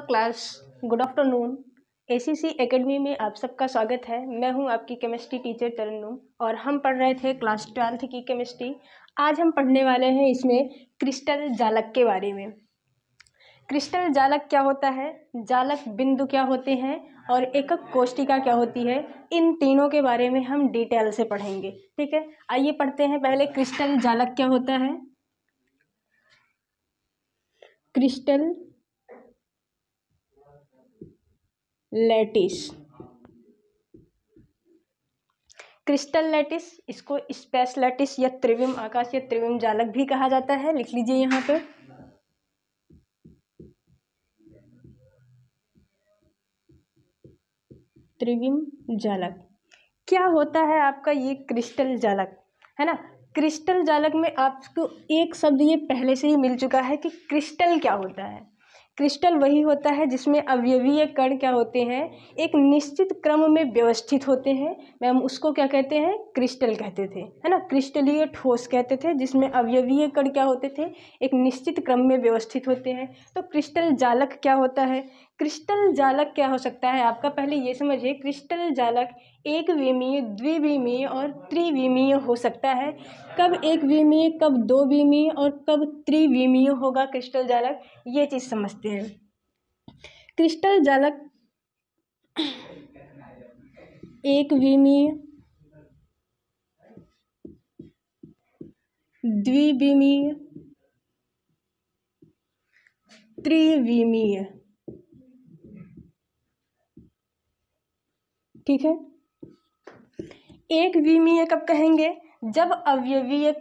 Class. Good afternoon. ACC academy में आप सबका स्वागत है। मैं हूं आपकी केमिस्ट्री टीचर तरन्नुम और हम पढ़ रहे थे क्लास 12th की केमिस्ट्री। आज हम पढ़ने वाले हैं इसमें क्रिस्टल जालक के बारे में। क्रिस्टल जालक क्या होता है, जालक बिंदु क्या होते हैं और एकक कोष्टिका क्या होती है, इन तीनों के बारे में हम डिटेल से पढ़ेंगे। ठीक है, आइए पढ़ते हैं। पहले क्रिस्टल जालक क्या होता है। क्रिस्टल लैटिस, क्रिस्टल लैटिस, इसको स्पेस लैटिस या त्रिविम आकाश या त्रिविम जालक भी कहा जाता है। लिख लीजिए यहाँ पे। त्रिविम जालक क्या होता है आपका ये क्रिस्टल जालक, है ना। क्रिस्टल जालक में आपको एक शब्द ये पहले से ही मिल चुका है कि क्रिस्टल क्या होता है। क्रिस्टल वही होता है जिसमें अवयवीय कण क्या होते हैं, एक निश्चित क्रम में व्यवस्थित होते हैं। मैम उसको क्या कहते हैं, क्रिस्टल कहते थे, है ना। क्रिस्टलीय ठोस कहते थे जिसमें अवयवीय कण क्या होते थे, एक निश्चित क्रम में व्यवस्थित होते हैं। तो क्रिस्टल जालक क्या होता है। क्रिस्टल जालक क्या हो सकता है आपका, पहले ये समझिए। क्रिस्टल जालक एक विमीय, द्विविमीय और त्रिविमीय हो सकता है। कब एक विमीय, कब दो विमीय और कब त्रिविमीय होगा क्रिस्टल जालक, ये चीज़ समझते हैं। क्रिस्टल जालक एक विमीय, द्विविमीय, त्रिविमीय, ठीक है। एक विमीय कब कहेंगे, जब अवयवीय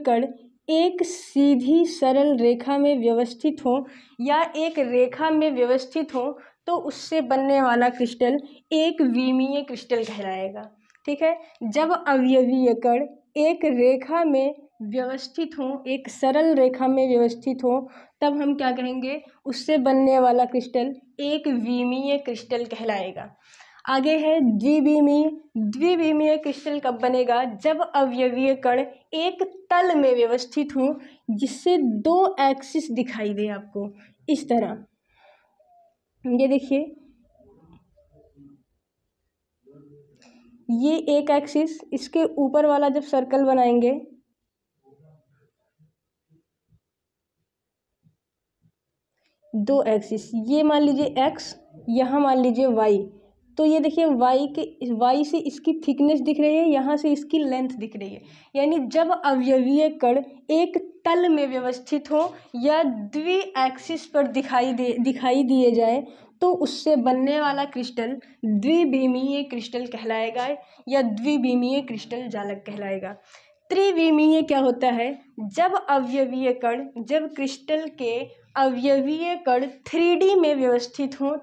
कण एक सीधी सरल रेखा में व्यवस्थित हो या एक रेखा में व्यवस्थित हो तो उससे बनने वाला क्रिस्टल एक विमीय क्रिस्टल कहलाएगा। ठीक है, जब अवयवीय कण एक रेखा में व्यवस्थित हो, एक सरल रेखा में व्यवस्थित हो, तब हम क्या कहेंगे, उससे बनने वाला क्रिस्टल एक विमीय क्रिस्टल कहलाएगा। आगे है द्विविमीय। द्विविमीय क्रिस्टल कब बनेगा, जब अवयवीय कण एक तल में व्यवस्थित हो जिससे दो एक्सिस दिखाई दे आपको इस तरह। ये देखिए, ये एक एक्सिस, इसके ऊपर वाला जब सर्कल बनाएंगे दो एक्सिस, ये मान लीजिए एक्स, यहाँ मान लीजिए वाई। तो ये देखिए वाई से इसकी थिकनेस दिख रही है, यहाँ से इसकी लेंथ दिख रही है। यानी जब अवयवीय कण एक तल में व्यवस्थित हो या द्वि एक्सिस पर दिखाई दिए जाए तो उससे बनने वाला क्रिस्टल द्विविमीय क्रिस्टल कहलाएगा या द्विविमीय क्रिस्टल जालक कहलाएगा। त्रिविमीय क्या होता है, जब अवयवीय कण, जब क्रिस्टल के अवयवीय कण 3D में व्यवस्थित हो,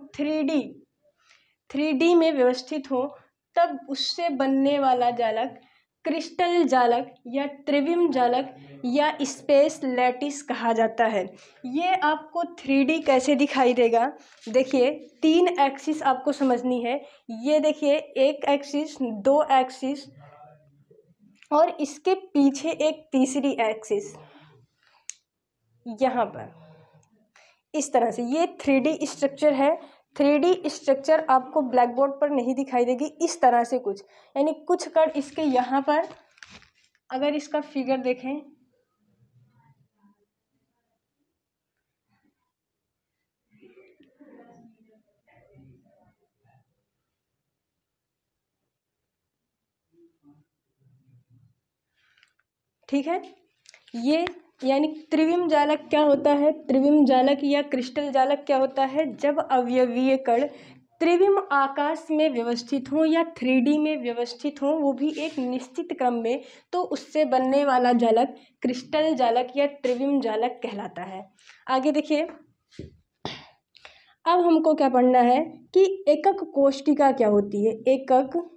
3D में व्यवस्थित हो, तब उससे बनने वाला जालक क्रिस्टल जालक या त्रिविम जालक या स्पेस लैटिस कहा जाता है। ये आपको 3D कैसे दिखाई देगा, देखिए 3 एक्सिस आपको समझनी है। ये देखिए एक एक्सिस, दो एक्सिस और इसके पीछे एक तीसरी एक्सिस यहाँ पर इस तरह से। ये 3D स्ट्रक्चर है। 3D स्ट्रक्चर आपको ब्लैक बोर्ड पर नहीं दिखाई देगी इस तरह से कुछ, यानी कुछ कण इसके यहाँ पर, अगर इसका फिगर देखें ठीक है। ये यानी त्रिविम जालक क्या होता है, त्रिविम जालक या क्रिस्टल जालक क्या होता है, जब अवयवीय कण त्रिविम आकाश में व्यवस्थित हो या 3D में व्यवस्थित हो, वो भी एक निश्चित क्रम में, तो उससे बनने वाला जालक क्रिस्टल जालक या त्रिविम जालक कहलाता है। आगे देखिए, अब हमको क्या पढ़ना है कि एकक कोष्टिका क्या होती है। एकक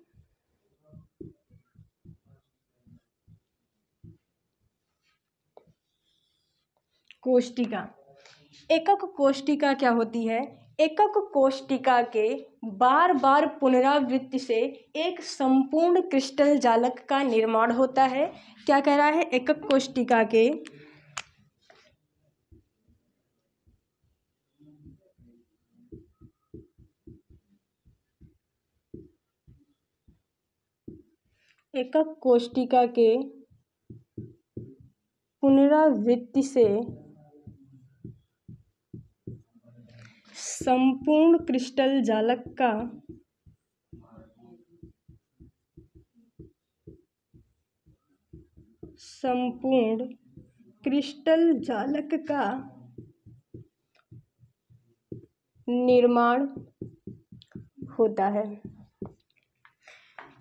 कोष्टिका, एकक कोष्टिका क्या होती है। एकक कोष्टिका के बार बार पुनरावृत्ति से एक संपूर्ण क्रिस्टल जालक का निर्माण होता है। क्या कह रहा है, एकक कोष्टिका के एकक कोशिका के पुनरावृत्ति से संपूर्ण क्रिस्टल जालक का निर्माण होता है।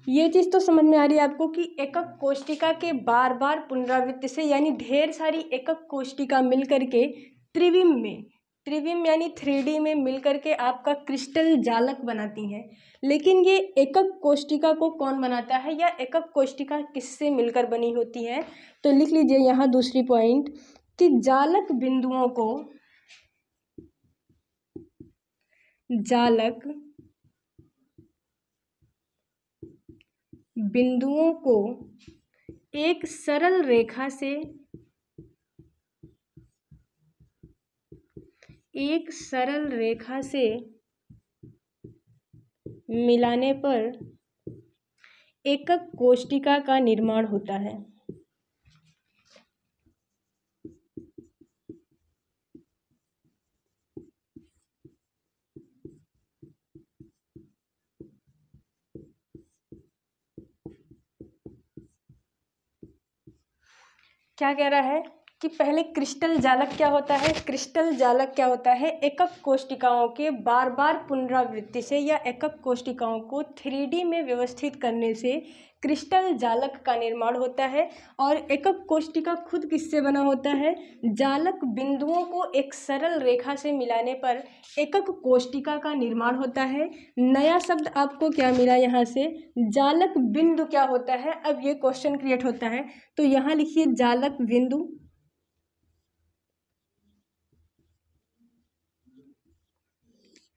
ये चीज़ तो समझ में आ रही है आपको कि एकक कोशिका के बार बार पुनरावृत्ति से, यानी ढेर सारी एकक कोशिका मिल करके त्रिविम यानी 3D में मिल करके आपका क्रिस्टल जालक बनाती हैं। लेकिन ये एकक कोशिका को कौन बनाता है, या एकक कोशिका किससे मिलकर बनी होती है? तो लिख लीजिए यहाँ दूसरी पॉइंट कि जालक बिंदुओं को एक सरल रेखा से मिलाने पर एकक कोशिका का निर्माण होता है। क्या कह रहा है कि पहले क्रिस्टल जालक क्या होता है? क्रिस्टल जालक क्या होता है? एकक कोशिकाओं के बार बार पुनरावृत्ति से या एकक कोशिकाओं को 3D में व्यवस्थित करने से क्रिस्टल जालक का निर्माण होता है। और एकक कोशिका खुद किससे बना होता है? जालक बिंदुओं को एक सरल रेखा से मिलाने पर एकक कोशिका का निर्माण होता है। नया शब्द आपको क्या मिला यहाँ से? जालक बिंदु क्या होता है? अब ये क्वेश्चन क्रिएट होता है, तो यहाँ लिखिए जालक बिंदु।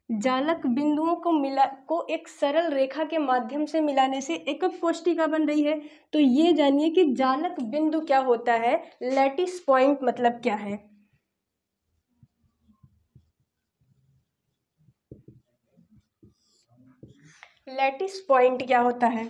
जालक बिंदुओं को एक सरल रेखा के माध्यम से मिलाने से एकक कोशिका बन रही है। तो ये जानिए कि जालक बिंदु क्या होता है, लैटिस पॉइंट मतलब क्या है। लैटिस पॉइंट क्या होता है?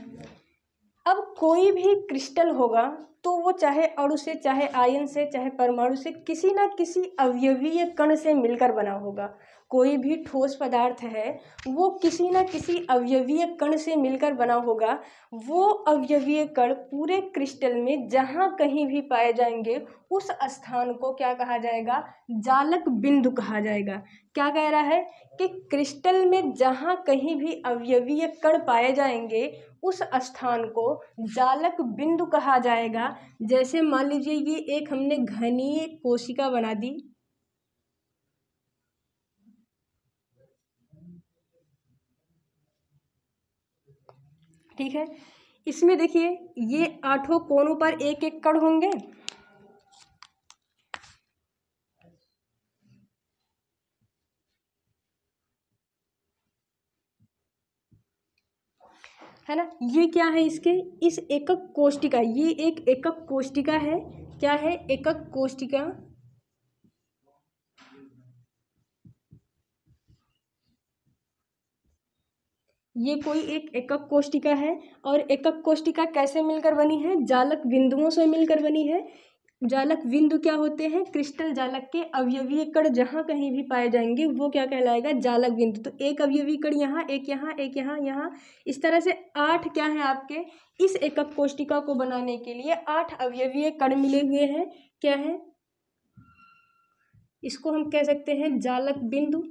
अब कोई भी क्रिस्टल होगा तो वो चाहे अणु से, चाहे आयन से, चाहे परमाणु से, किसी ना किसी अवयवीय कण से मिलकर बना होगा। कोई भी ठोस पदार्थ है वो किसी ना किसी अवयवीय कण से मिलकर बना होगा। वो अवयवीय कण पूरे क्रिस्टल में जहाँ कहीं भी पाए जाएंगे उस स्थान को क्या कहा जाएगा? जालक बिंदु कहा जाएगा। क्या कह रहा है कि क्रिस्टल में जहाँ कहीं भी अवयवीय कण पाए जाएंगे उस स्थान को जालक बिंदु कहा जाएगा। जैसे मान लीजिए ये एक हमने घनीय कोशिका बना दी, ठीक है। इसमें देखिए ये 8 कोनों पर एक एक कण होंगे, है ना। ये क्या है इसके? इस एकक कोशिका, ये एक एकक कोशिका है। क्या है? एकक कोशिका। ये कोई एक एकक कोशिका है। और एकक कोशिका कैसे मिलकर बनी है? जालक बिंदुओं से मिलकर बनी है। जालक बिंदु क्या होते हैं? क्रिस्टल जालक के अवयवीय कण जहाँ कहीं भी पाए जाएंगे वो क्या कहलाएगा? जालक बिंदु। तो एक अवयवी कण यहाँ, एक यहाँ, एक यहाँ, यहाँ, इस तरह से 8 क्या है आपके? इस एकक कोशिका को बनाने के लिए 8 अवयवीय कण मिले हुए हैं। क्या है? इसको हम कह सकते हैं जालक बिंदु।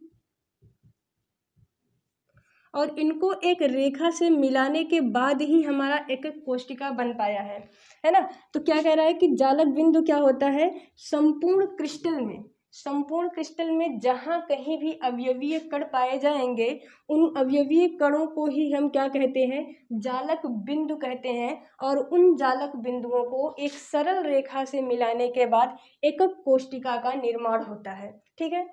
और इनको एक रेखा से मिलाने के बाद ही हमारा एकक कोशिका बन पाया है ना। तो क्या कह रहा है कि जालक बिंदु क्या होता है? संपूर्ण क्रिस्टल में जहाँ कहीं भी अवयवीय कण पाए जाएंगे उन अवयवीय कणों को ही हम क्या कहते हैं? जालक बिंदु कहते हैं। और उन जालक बिंदुओं को एक सरल रेखा से मिलाने के बाद एकक कोशिका का निर्माण होता है। ठीक है।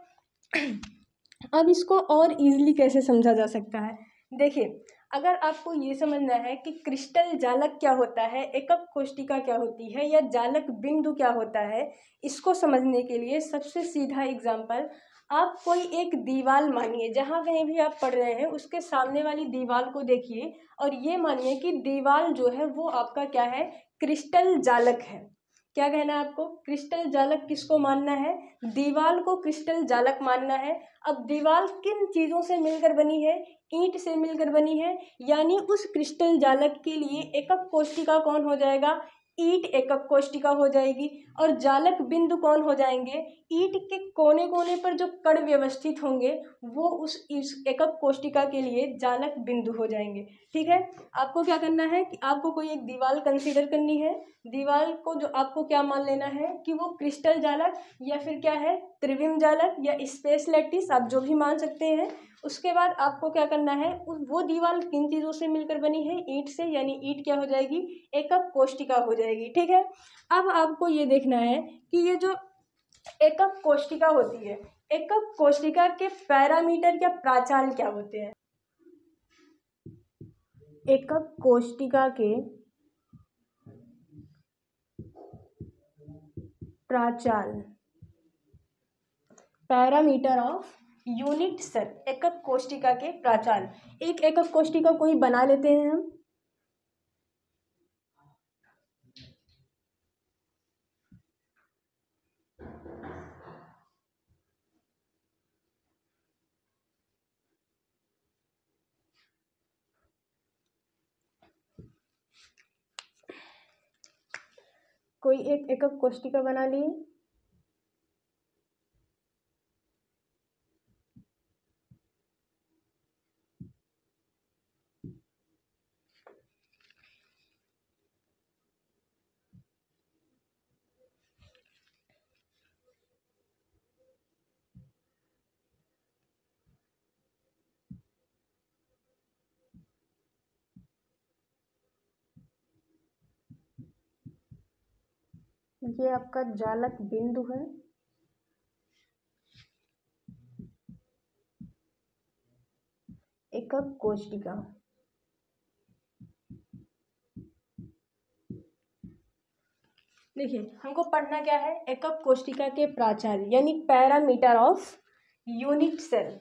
अब इसको और इजीली कैसे समझा जा सकता है? देखिए, अगर आपको ये समझना है कि क्रिस्टल जालक क्या होता है, एकक कोशिका क्या होती है, या जालक बिंदु क्या होता है, इसको समझने के लिए सबसे सीधा एग्जाम्पल आप कोई एक दीवार मानिए, जहाँ कहीं भी आप पढ़ रहे हैं उसके सामने वाली दीवार को देखिए और ये मानिए कि दीवार जो है वो आपका क्या है, क्रिस्टल जालक है। क्या कहना है आपको, क्रिस्टल जालक किसको मानना है, दीवार को क्रिस्टल जालक मानना है। अब दीवार किन चीज़ों से मिलकर बनी है, ईंट से मिलकर बनी है, यानी उस क्रिस्टल जालक के लिए एकक कोष्टिका कौन हो जाएगा, ईंट एकक कोष्टिका हो जाएगी। और जालक बिंदु कौन हो जाएंगे, ईंट के कोने कोने पर जो कण व्यवस्थित होंगे वो उस एकक कोष्टिका के लिए जालक बिंदु हो जाएंगे। ठीक है, आपको क्या करना है कि आपको कोई एक दीवार कंसीडर करनी है, दीवार को जो आपको क्या मान लेना है कि वो क्रिस्टल जालक या फिर क्या है, त्रिविम जालक या स्पेस लैटिस, आप जो भी मान सकते हैं। उसके बाद आपको क्या करना है, वो दीवार किन चीज़ों से मिलकर बनी है, ईंट से, यानी ईंट क्या हो जाएगी, एकक कोष्टिका हो जाएगी। ठीक है, अब आपको ये देखना है कि ये जो एकक कोष्टिका होती है, एकक कोष्टिका के पैरामीटर या प्राचाल क्या होते हैं, एकक कोष्टिका के प्राचाल, पैरामीटर ऑफ यूनिट सेल, एकक कोष्टिका के प्राचाल। एक एकक कोष्टिका कोई बना लेते हैं हम, कोई एक एकक कोष्टिका बना लिए। ये आपका जालक बिंदु है, एकक कोष्टिका। देखिए हमको पढ़ना क्या है, एकक कोष्टिका के प्राचाल यानी पैरामीटर ऑफ यूनिट सेल।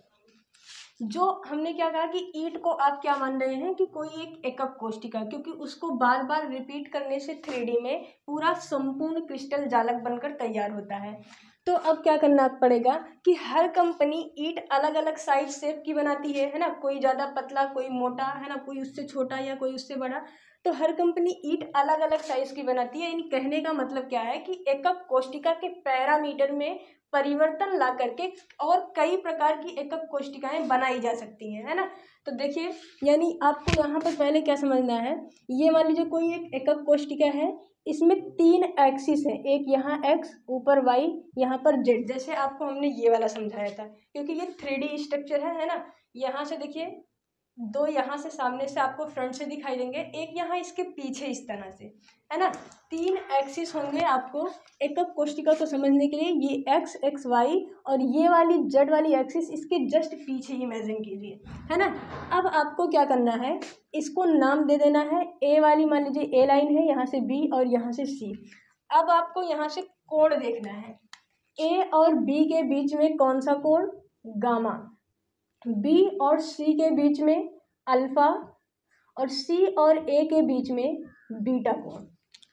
जो हमने क्या कहा कि ईंट को आप क्या मान रहे हैं कि कोई एक एकक कोष्टिका, क्योंकि उसको बार बार रिपीट करने से 3D में पूरा संपूर्ण क्रिस्टल जालक बनकर तैयार होता है। तो अब क्या करना पड़ेगा कि हर कंपनी ईंट अलग अलग साइज शेप की बनाती है ना, कोई ज़्यादा पतला, कोई मोटा, है ना, कोई उससे छोटा या कोई उससे बड़ा। तो हर कंपनी ईंट अलग अलग साइज की बनाती है। इन कहने का मतलब क्या है कि एकक कोष्टिका के पैरामीटर में परिवर्तन ला करके और कई प्रकार की एकक कोष्टिकाएं बनाई जा सकती हैं, है ना। तो देखिए, यानी आपको यहाँ पर पहले क्या समझना है, ये मान लीजिए कोई एक एकक कोष्टिका है, इसमें 3 एक्सिस है, एक यहाँ एक्स, ऊपर वाई, यहाँ पर जेड। जैसे आपको हमने ये वाला समझाया था, क्योंकि ये 3D स्ट्रक्चर है ना। यहाँ से देखिए, दो यहाँ से सामने से आपको फ्रंट से दिखाई देंगे, एक यहाँ इसके पीछे इस तरह से, है ना। 3 एक्सिस होंगे आपको एकक कोष्टिका को समझने के लिए, ये एक्स, एक्स वाई, और ये वाली जेड वाली एक्सिस इसके जस्ट पीछे ही इमेजिन कीजिए, है ना। अब आपको क्या करना है, इसको नाम दे देना है। ए वाली मान लीजिए ए लाइन है, यहाँ से बी और यहाँ से सी। अब आपको यहाँ से कोण देखना है, ए और बी के बीच में कौन सा कोण, गामा, बी और सी के बीच में अल्फा, और सी और ए के बीच में बीटा कोण।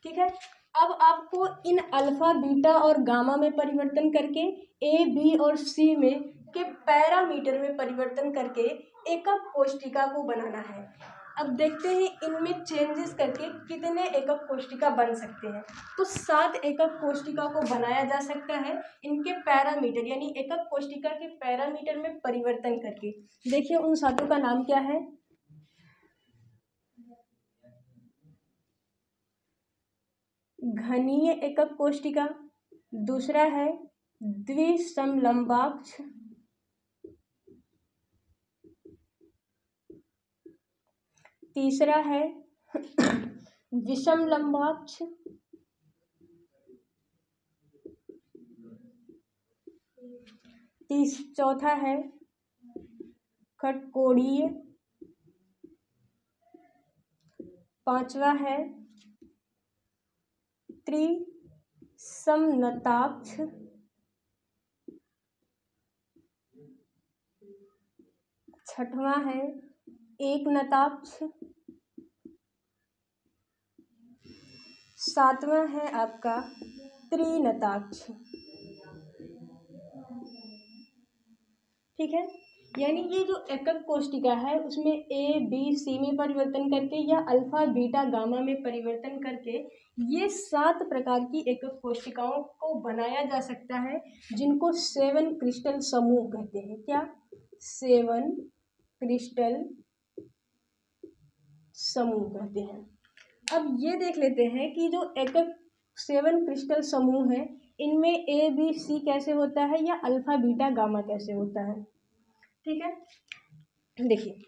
ठीक है, अब आपको इन अल्फा, बीटा और गामा में परिवर्तन करके ए, बी और सी में के पैरामीटर में परिवर्तन करके एकक कोष्टिका को बनाना है। अब देखते हैं इनमें चेंजेस करके कितने एकक कोष्टिका बन सकते हैं। तो 7 एकक कोष्टिका को बनाया जा सकता है इनके पैरामीटर यानी एकक कोष्टिका के पैरामीटर में परिवर्तन करके। देखिए उन सातों का नाम क्या है, घनीय एकक कोष्टिका, दूसरा है द्विसमलंबाक्ष, तीसरा है विषमलंबाक्ष, चौथा है खटकोणीय, पांचवा है त्रिसमनताक्ष, छठवां है एक नताक्ष, सातवां है आपका त्रिनताक्ष। ठीक है, यानी ये जो एकक कोष्टिका है उसमें ए बी सी में परिवर्तन करके या अल्फा बीटा गामा में परिवर्तन करके ये 7 प्रकार की एकक कोष्टिकाओं को बनाया जा सकता है, जिनको 7 क्रिस्टल समूह कहते हैं। क्या? 7 क्रिस्टल समूह कहते हैं। अब ये देख लेते हैं कि जो एकक 7 क्रिस्टल समूह है इनमें ए बी सी कैसे होता है या अल्फा बीटा गामा कैसे होता है। ठीक है, देखिए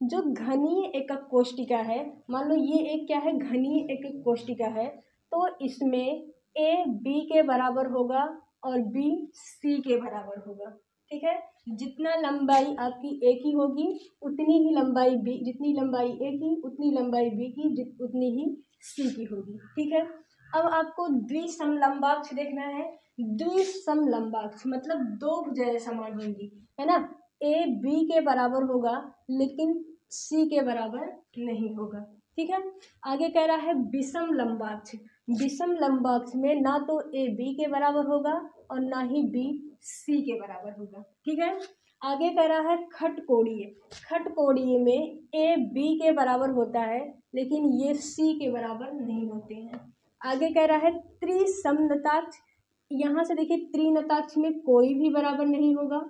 जो घनीय एकक कोष्टिका है, मान लो ये एक क्या है, घनीय एकक कोष्टिका है, तो इसमें ए बी के बराबर होगा और बी सी के बराबर होगा। ठीक है, जितना लंबाई आपकी ए की होगी उतनी ही लंबाई बी, जितनी लंबाई ए की उतनी लंबाई बी की, उतनी ही सी की होगी। ठीक है, अब आपको द्विसमलंबाक्ष देखना है। द्विसमलंबाक्ष मतलब दो भुजाएं समान होंगी, है ना। ए बी के बराबर होगा लेकिन सी के बराबर नहीं होगा। ठीक है, आगे कह रहा है विषम लंबाक्ष। विषम लंबाक्ष में ना तो ए बी के बराबर होगा और ना ही बी सी के बराबर होगा। ठीक है, आगे कह रहा है खटकोणीय। खटकोणीय में ए बी के बराबर होता है लेकिन ये सी के बराबर नहीं होते हैं। आगे कह रहा है त्रिसमनताक्ष। यहाँ से देखिए त्रिनताक्ष में कोई भी बराबर नहीं होगा।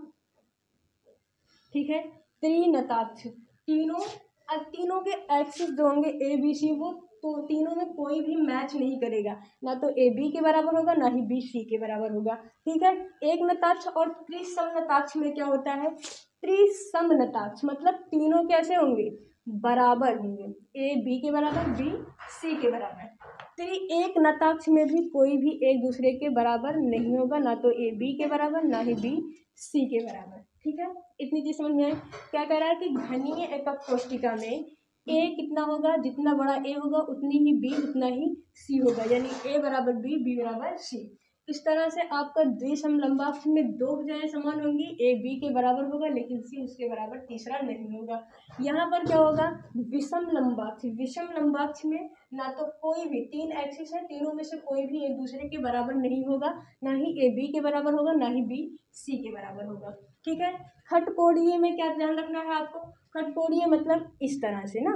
ठीक है, त्रिनताक्ष तीनों के एक्सिस जो होंगे ए बी सी, वो तो तीनों में कोई भी मैच नहीं करेगा, ना तो ए बी के बराबर होगा ना ही बी सी के बराबर होगा। ठीक है, एक नताक्ष और त्रिसमनताक्ष में क्या होता है, त्रिसमनताक्ष मतलब तीनों कैसे होंगे, बराबर होंगे, ए बी के बराबर बी सी के बराबर। एक नताक्ष में भी कोई भी एक दूसरे के बराबर नहीं होगा, ना तो ए बी के बराबर ना ही बी सी के बराबर। ठीक है, इतनी चीज समझ में आए। क्या कह रहा है कि घनीय एकक कोष्टिका में ए कितना होगा, जितना बड़ा ए होगा उतनी ही बी उतना ही सी होगा, यानी ए बराबर बी बी बराबर सी। इस तरह से आपका द्विसमलंबाक्ष में दो भुजाएं समान होंगी, ए बी के बराबर होगा लेकिन सी उसके बराबर तीसरा नहीं होगा। यहाँ पर क्या होगा, विषम लंबाक्ष। विषम लंबाक्ष में ना तो कोई भी तीन एक्सिस है, तीनों में से कोई भी एक दूसरे के बराबर नहीं होगा, ना ही ए बी के बराबर होगा ना ही बी सी के बराबर होगा। ठीक है, खटकोणीय में क्या ध्यान रखना है आपको, खटकोणीय मतलब इस तरह से ना,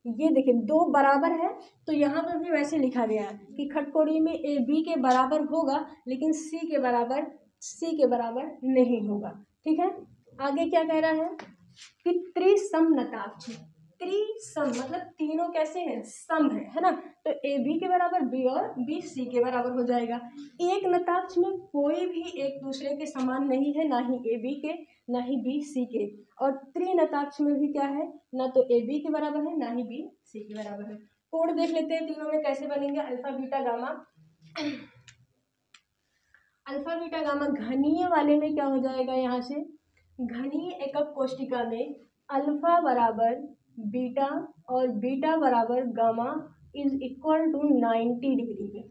ये देखिए दो बराबर है तो यहाँ पर भी वैसे लिखा गया है कि खटकोणीय में ए बी के बराबर होगा लेकिन सी के बराबर नहीं होगा। ठीक है, आगे क्या कह रहा है कि त्रिसमनताक्ष। त्रिसम मतलब तीनों कैसे हैं, सम है ना, तो ए बी के बराबर बी और बी सी के बराबर हो जाएगा। एक नताक्ष में कोई भी एक दूसरे के समान नहीं है, ना ही ए बी के ना ही बी सी के, और त्रिनताक्ष में भी क्या है, ना तो ए बी के बराबर है ना ही बी सी के बराबर है। कोड देख लेते हैं तीनों में कैसे बनेंगे, alpha beta gamma. Alpha beta gamma घनीय वाले में क्या हो जाएगा, यहाँ से घनीय एकक कोष्टिका में अल्फा बराबर बीटा और बीटा बराबर gamma is equal to 90 degree में,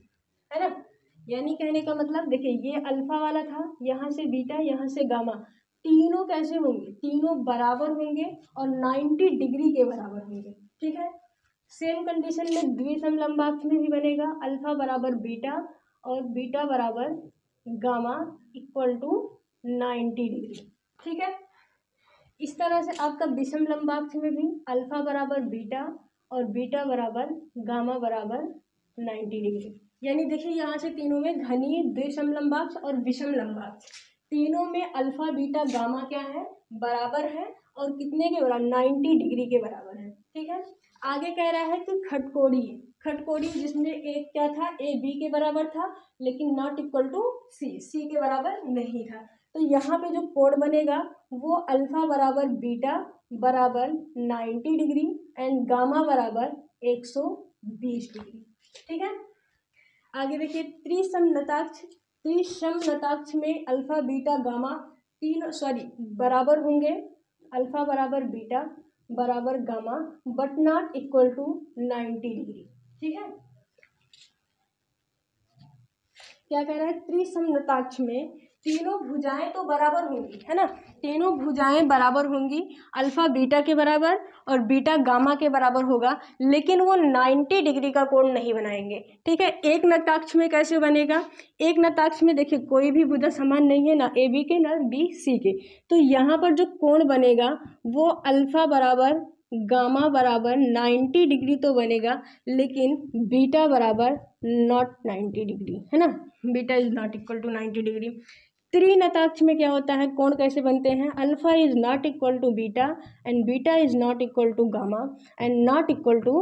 है ना। यानी कहने का मतलब देखिए ये अल्फा वाला था, यहाँ से बीटा यहाँ से गामा, तीनों कैसे होंगे, तीनों बराबर होंगे और 90 डिग्री के बराबर होंगे। ठीक है, सेम कंडीशन में द्विसमलंबाक्ष में भी बनेगा, अल्फा बराबर बीटा और बीटा बराबर गामा इक्वल टू 90 डिग्री। ठीक है, इस तरह से आपका विषम लंबाक्ष में भी अल्फा बराबर बीटा और बीटा बराबर गामा बराबर 90 डिग्री। यानी देखिए यहाँ से तीनों में घनीय, द्विसम लंबाक्ष और विषम लंबाक्ष, तीनों में अल्फा बीटा गामा क्या है, बराबर है और कितने के बराबर, 90 डिग्री के बराबर है। ठीक है, आगे कह रहा है कि खटकोणीय। खटकोणीय जिसमें एक क्या था, ए बी के बराबर था लेकिन नॉट इक्वल टू सी, सी के बराबर नहीं था, तो यहाँ पे जो कोड बनेगा वो अल्फा बराबर बीटा बराबर 90 डिग्री एंड गामा बराबर 120 डिग्री। ठीक है, आगे देखिए त्रिसमनताक्ष। त्रिसमनताक्ष में अल्फा बीटा गामा बराबर होंगे, अल्फा बराबर बीटा बराबर gamma but not equal to 90 degree. ठीक है, क्या कह रहा है, त्रिसमनताक्ष में तीनों भुजाएं तो बराबर होंगी, है ना, तीनों भुजाएं बराबर होंगी, अल्फा बीटा के बराबर और बीटा गामा के बराबर होगा, लेकिन वो 90 डिग्री का कोण नहीं बनाएंगे। ठीक है, एक नताक्ष में कैसे बनेगा, एक नताक्ष में देखिए कोई भी भुजा समान नहीं है, ना ए बी के ना बी सी के, तो यहाँ पर जो कोण बनेगा वो अल्फा बराबर गामा बराबर 90 डिग्री तो बनेगा, लेकिन बीटा बराबर नॉट 90 डिग्री, है ना, beta is not equal to 90 degree. त्रिनताक्ष में क्या होता है, कोण कैसे बनते हैं, alpha is not equal to beta and beta is not equal to gamma and not equal to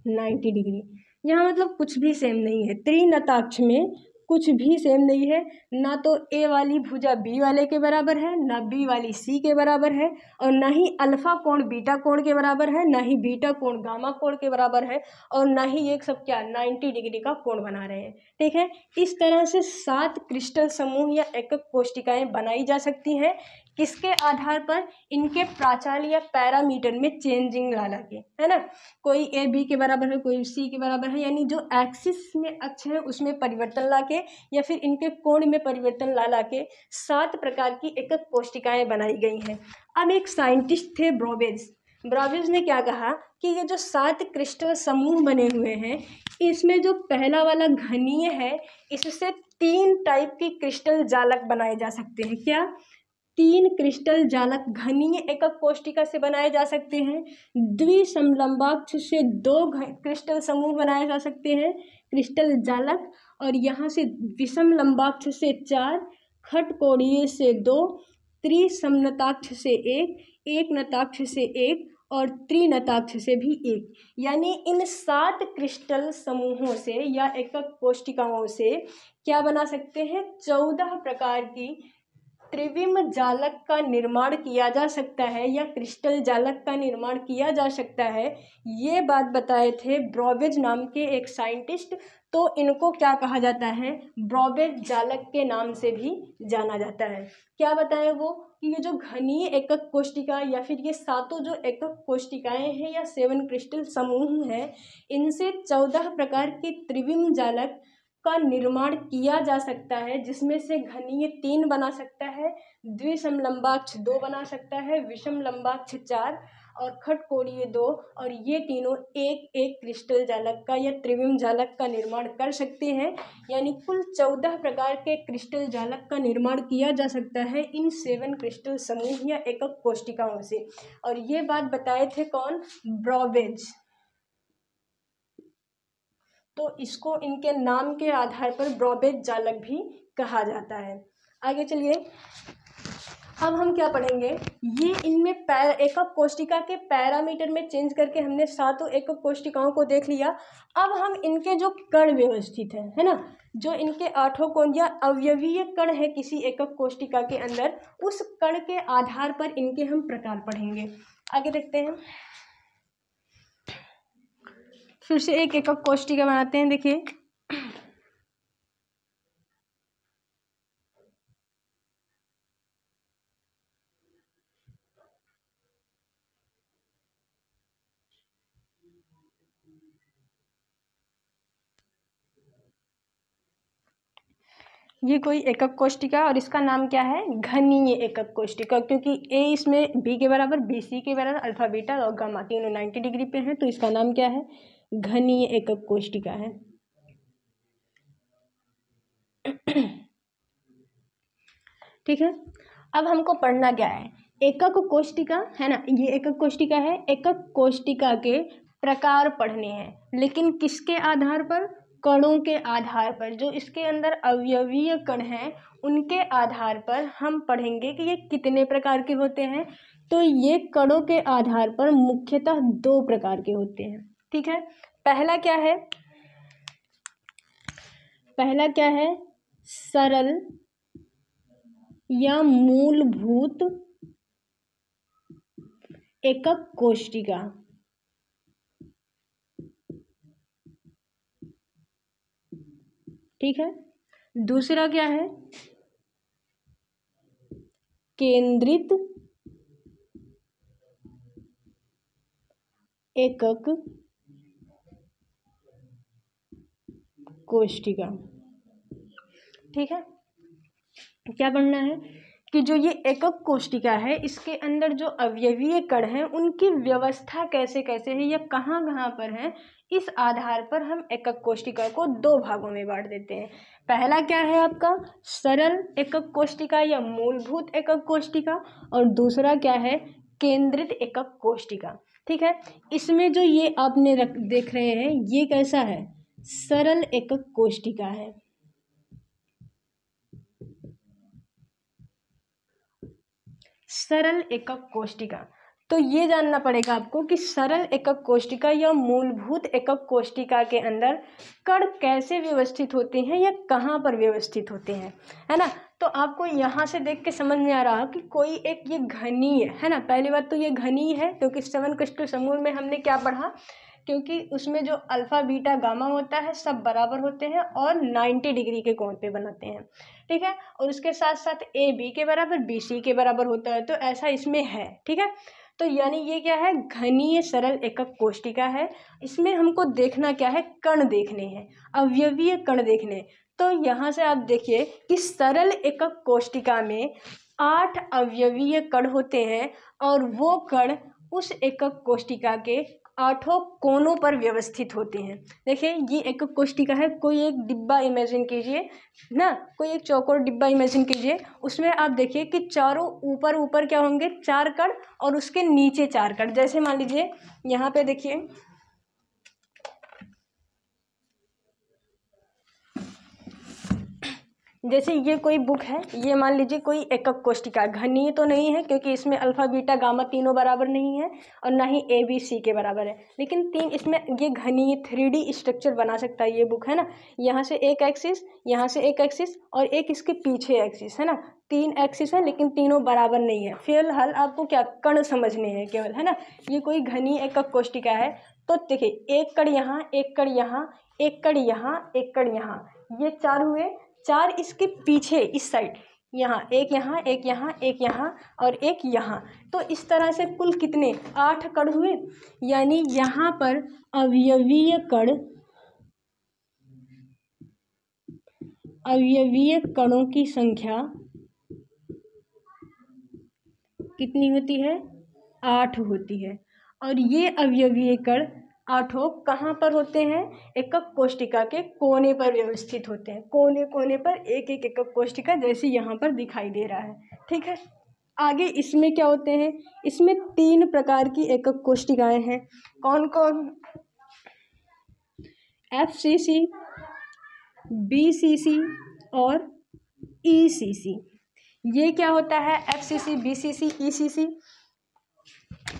90 degree. यहाँ मतलब कुछ भी सेम नहीं है, त्रिनताक्ष में कुछ भी सेम नहीं है, ना तो ए वाली भुजा बी वाले के बराबर है, ना बी वाली सी के बराबर है, और ना ही अल्फा कोण बीटा कोण के बराबर है, ना ही बीटा कोण गामा कोण के बराबर है, और ना ही ये सब क्या 90 डिग्री का कोण बना रहे हैं। ठीक है, इस तरह से 7 क्रिस्टल समूह या एकक कोष्टिकाएं बनाई जा सकती हैं, किसके आधार पर, इनके प्राचाल या पैरामीटर में चेंजिंग ला के, है ना, कोई ए बी के बराबर है, कोई सी के बराबर है, यानी जो एक्सिस में अक्ष है उसमें परिवर्तन लाके या फिर इनके कोण में परिवर्तन ला के 7 प्रकार की एकक कोष्टिकाएं बनाई गई हैं। अब एक साइंटिस्ट थे ब्रॉवेज ने क्या कहा कि ये जो 7 क्रिस्टल समूह बने हुए हैं, इसमें जो पहला वाला घनीय है, इससे 3 टाइप की क्रिस्टल जालक बनाए जा सकते हैं। क्या, 3 क्रिस्टल जालक घनीय एकक कोष्टिका से बनाए जा सकते हैं, द्विसमलंबाक्ष से 2 क्रिस्टल समूह बनाए जा सकते हैं क्रिस्टल जालक, और यहाँ से विषम लंबाक्ष से 4, खटकोणीय से 2, त्रिसमनताक्ष से 1, एक नताक्ष से 1 और त्रिनताक्ष से भी 1, यानी इन 7 क्रिस्टल समूहों से या एकक कोष्टिकाओं से क्या बना सकते हैं, 14 प्रकार की त्रिविम जालक का निर्माण किया जा सकता है या क्रिस्टल जालक का निर्माण किया जा सकता है। ये बात बताए थे ब्रॉवेज नाम के एक साइंटिस्ट, तो इनको क्या कहा जाता है, ब्रॉवेज जालक के नाम से भी जाना जाता है। क्या बताएं वो कि ये जो घनीय एकक कोष्टिका या फिर ये 7 जो एकक कोष्टिकाएं हैं या 7 क्रिस्टल समूह हैं, इनसे 14 प्रकार के त्रिविम जालक का निर्माण किया जा सकता है, जिसमें से घनीय 3 बना सकता है, द्विसमलंबाक्ष 2 बना सकता है, विषम लंबाक्ष 4 और खटकोणीय 2, और ये तीनों एक एक क्रिस्टल जालक का या त्रिविम जालक का निर्माण कर सकते हैं। यानी कुल 14 प्रकार के क्रिस्टल जालक का निर्माण किया जा सकता है इन 7 क्रिस्टल समूह या एकक कोष्टिकाओं से, और ये बात बताए थे कौन, ब्रॉवेज। तो इसको इनके नाम के आधार पर ब्रॉवेज जालक भी कहा जाता है। आगे चलिए, अब हम क्या पढ़ेंगे, ये इनमें एकक कोष्टिका के पैरामीटर में चेंज करके हमने 7 एकक कोष्टिकाओं को देख लिया। अब हम इनके जो कण व्यवस्थित है ना, जो इनके 8 कोण या अवयवीय कण है किसी एकक कोष्टिका के अंदर, उस कण के आधार पर इनके हम प्रकार पढ़ेंगे। आगे देखते हैं, फिर से एक एकक कोष्टिका बनाते हैं। देखिए, ये कोई एकक कोष्टिका और इसका नाम क्या है, घनीय एकक कोष्टिका, क्योंकि ए इसमें बी के बराबर, बी सी के बराबर, अल्फा बीटा और गामा तीनों 90 डिग्री पे हैं, तो इसका नाम क्या है, घनीय एकक कोष्टिका है। ठीक है, अब हमको पढ़ना क्या है, एकक कोष्टिका है ना, ये एकक कोष्टिका है, एकक कोष्टिका के प्रकार पढ़ने हैं, लेकिन किसके आधार पर, कणों के आधार पर, जो इसके अंदर अवयवीय कण हैं उनके आधार पर हम पढ़ेंगे कि ये कितने प्रकार के होते हैं। तो ये कणों के आधार पर मुख्यतः 2 प्रकार के होते हैं। ठीक है, पहला क्या है, सरल या मूलभूत एकक कोष्टिका। ठीक है, दूसरा क्या है, केंद्रित एकक कोष्टिका। ठीक है, क्या पढ़ना है कि जो ये एकक कोशिका है इसके अंदर जो अवयवीय कण हैं उनकी व्यवस्था कैसे कैसे है या कहाँ कहाँ पर है, इस आधार पर हम एकक कोशिका को दो भागों में बांट देते हैं। पहला क्या है आपका सरल एकक कोशिका या मूलभूत एकक कोशिका, और दूसरा क्या है केंद्रित एकक कोशिका। ठीक है, इसमें जो ये आपने देख रहे हैं ये कैसा है, सरल एकक कोशिका है। सरल एकक कोशिका, तो ये जानना पड़ेगा आपको कि सरल एकक कोशिका या मूलभूत एकक कोशिका के अंदर कण कैसे व्यवस्थित होते हैं या कहाँ पर व्यवस्थित होते हैं, है ना। तो आपको यहाँ से देख के समझ में आ रहा कि कोई एक ये घनीय है ना। पहली बात तो ये घनीय है क्योंकि 7 क्रिस्टल समूह में हमने क्या पढ़ा, क्योंकि उसमें जो अल्फा बीटा गामा होता है सब बराबर होते हैं और 90 डिग्री के कोण पे बनाते हैं। ठीक है, और उसके साथ साथ ए बी के बराबर बी सी के बराबर होता है, तो ऐसा इसमें है। ठीक है, तो यानी ये क्या है, घनीय सरल एकक कोशिका है। इसमें हमको देखना क्या है, कण देखने हैं, अवयवीय कण देखने। तो यहाँ से आप देखिए कि सरल एकक कोशिका में 8 अवयवीय कण होते हैं और वो कण उस एकक कोशिका के 8 कोनों पर व्यवस्थित होते हैं। देखिए ये एकक कोशिका है, कोई एक डिब्बा इमेजिन कीजिए ना, कोई एक चौकोर डिब्बा इमेजिन कीजिए, उसमें आप देखिए कि चारों ऊपर ऊपर क्या होंगे, 4 कण और उसके नीचे 4 कण। जैसे मान लीजिए यहाँ पे देखिए जैसे ये कोई बुक है, ये मान लीजिए कोई एकक कोशिका, घनीय तो नहीं है क्योंकि इसमें अल्फा बीटा गामा तीनों बराबर नहीं है और ना ही ए बी सी के बराबर है, लेकिन तीन इसमें ये घनीय 3D स्ट्रक्चर बना सकता है ये बुक, है ना। यहाँ से एक एक्सिस, यहाँ से एक एक्सिस और एक इसके पीछे एक्सिस, है ना। 3 एक्सिस है लेकिन तीनों बराबर नहीं है। फिलहाल आपको क्या कण समझने हैं केवल, है ना। ये कोई घनीय एकक कोशिका है, तो देखिए एक कण यहाँ, एक कण यहाँ, एक कण यहाँ, एक कण यहाँ, ये 4 हुए। 4 इसके पीछे इस साइड, यहाँ एक, यहाँ एक, यहाँ एक, यहाँ और एक यहाँ, तो इस तरह से कुल कितने 8 कण हुए। यानी यहाँ पर अवयवीय कण, अवयवीय कणों की संख्या कितनी होती है, 8 होती है। और ये अवयवीय कण 8 कहाँ पर होते हैं, एकक कोशिका के कोने पर व्यवस्थित होते हैं। कोने कोने पर एक एक एकक कोशिका जैसे यहाँ पर दिखाई दे रहा है। ठीक है, आगे इसमें क्या होते हैं, इसमें 3 प्रकार की एकक कोशिकाएं हैं। कौन कौन, FCC, BCC और ECC। ये क्या होता है, FCC, BCC, ECC।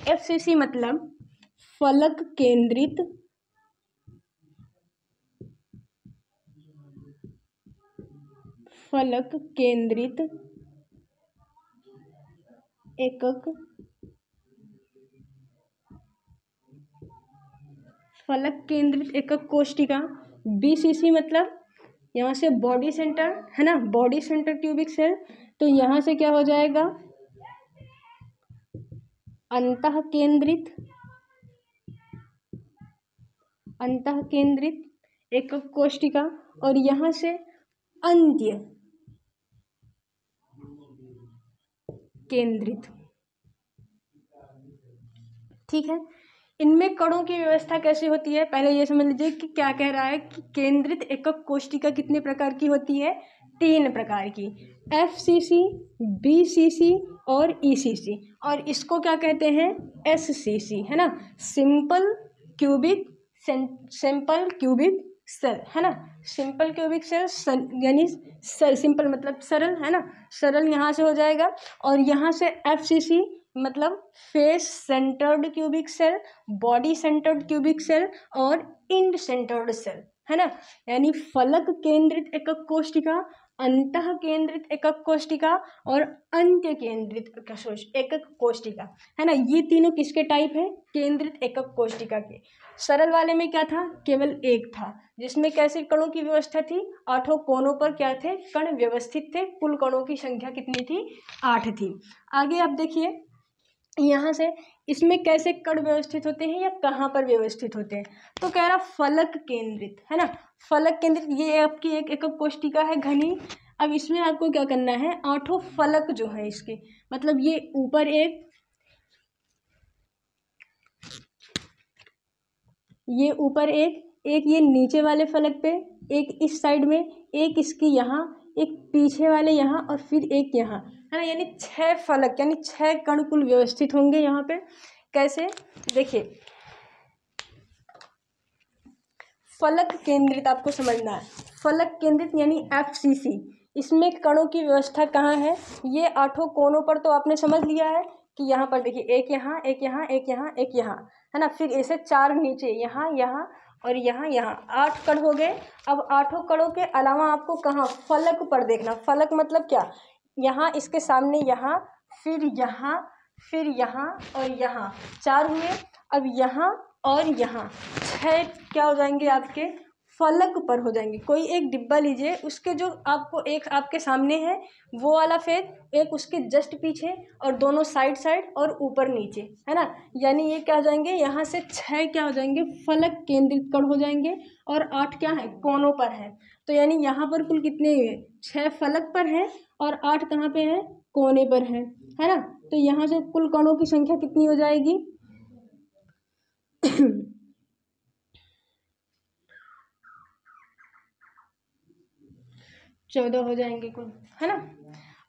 FCC मतलब फलक केंद्रित एकक, फलक केंद्रित एकक कोशिका। BCC मतलब यहाँ से बॉडी सेंटर, है ना, बॉडी सेंटर क्यूबिक सेल, तो यहाँ से क्या हो जाएगा, अंतः केंद्रित एकक कोशिका, और यहाँ से अंत्य केंद्रित। ठीक है, इनमें कणों की व्यवस्था कैसे होती है, पहले ये समझ लीजिए कि क्या कह रहा है कि केंद्रित एकक कोशिका कितने प्रकार की होती है, 3 प्रकार की, FCC, BCC और ECC। और इसको क्या कहते हैं, SCC, है ना, सिंपल क्यूबिक सेल, है ना। सिंपल क्यूबिक सेल यानी सिंपल मतलब सरल, है ना, सरल यहाँ से हो जाएगा। और यहाँ से FCC मतलब face centred cubic cell, body centred cubic cell और इंड सेंटर्ड सेल, है ना। यानी फलक केंद्रित एकक कोशिका, अंतः केंद्रित एकक कोशिका और अंत्य केंद्रित एकक कोशिका, है ना। ये तीनों किसके टाइप है, केंद्रित एकक कोशिका के। सरल वाले में क्या था, केवल एक था जिसमें कैसे कणों की व्यवस्था थी, 8 कोनों पर क्या थे, कण व्यवस्थित थे। कुल कणों की संख्या कितनी थी, 8 थी। आगे आप देखिए यहाँ से इसमें कैसे कण व्यवस्थित होते हैं या कहाँ पर व्यवस्थित होते हैं, तो कह रहा फलक केंद्रित, है ना। फलक केंद्रित, ये आपकी एक एकक कोशिका है घनी, अब इसमें आपको क्या करना है, आठों फलक जो है इसके, मतलब ये ऊपर एक, ये ऊपर एक ये नीचे वाले फलक पे, एक इस साइड में, एक इसके यहाँ, एक पीछे वाले यहाँ, और फिर एक यहाँ, है ना। यानी 6 फलक, यानी 6 कण कुल व्यवस्थित होंगे यहाँ पे। कैसे, देखिए, फलक केंद्रित आपको समझना है। फलक केंद्रित यानी FCC, इसमें कणों की व्यवस्था कहाँ है, ये आठों कोनों पर तो आपने समझ लिया है कि यहाँ पर देखिए, एक यहाँ, एक यहाँ, एक यहाँ, एक यहाँ, है ना। फिर ऐसे 4 नीचे, यहाँ, यहाँ और यहाँ, यहाँ, 8 कण हो गए। अब आठों कणों के अलावा आपको कहाँ, फलक पर देखना। फलक मतलब क्या, यहाँ इसके सामने यहाँ, फिर यहाँ, फिर यहाँ और यहाँ, 4 हुए। अब यहाँ और यहाँ 6 क्या हो जाएंगे, आपके फलक पर हो जाएंगे। कोई एक डिब्बा लीजिए, उसके जो आपको, एक आपके सामने है वो वाला फेस, एक उसके जस्ट पीछे, और दोनों साइड साइड और ऊपर नीचे, है ना। यानी ये क्या हो जाएंगे, यहाँ से 6 क्या हो जाएंगे, फलक केंद्रित कण हो जाएंगे, और 8 क्या है, कोनों पर है। तो यानी यहाँ पर कुल कितने हुए, 6 फलक पर है और 8 कहाँ पे है, कोने पर है ना। तो यहाँ से कुल कणों की संख्या कितनी हो जाएगी 14 हो जाएंगे कुल, है ना।